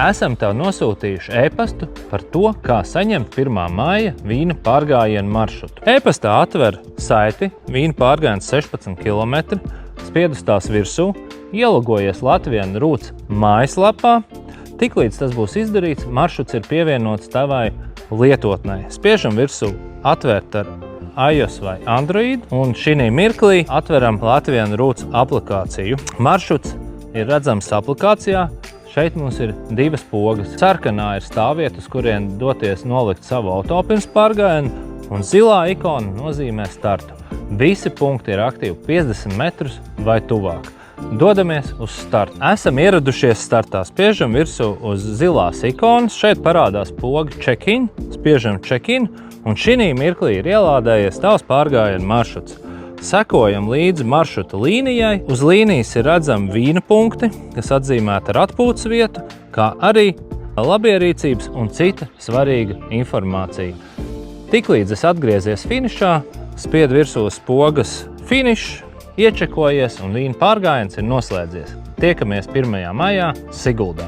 esam tev nosūtījuši e-pastu par to, kā saņemt 1. maija vīna pārgājienu maršrutu. E-pastā atver saiti vīna pārgājiens 16 km, spiedus tās virsū, ielogojies Latvian Roots mājaslapā. Tiklīdz tas būs izdarīts, maršruts ir pievienots tavai lietotnei. Spiežam virsū atvērt ar iOS vai Android, un šī mirklī atveram Latvian Roots aplikāciju. Maršruts ir redzams aplikācijā. Šeit mums ir 2 pogas. Sarkanā ir stāvvieta, uz kurien doties nolikt savu auto pirms pārgājiena, un zilā ikona nozīmē startu. Visi punkti ir aktīvi 50 metrus vai tuvāk. Dodamies uz startu. Esam ieradušies startā. Spiežam virsū uz zilās ikonas. Šeit parādās poga check-in. Spiežam check-in, un šī mirklī ir ielādējies tavs pārgājiena maršruts. Sekojam līdzi maršruta līnijai. Uz līnijas ir redzami vīna punkti, kas atzīmēti ar atpūtas vietu, kā arī labierīcības un cita svarīga informācija. Tiklīdz es atgriezies finišā, spied virsū uz pogas finišs, iečekojies un vīna pārgājiens ir noslēdzies. Tiekamies 1. maijā Siguldā.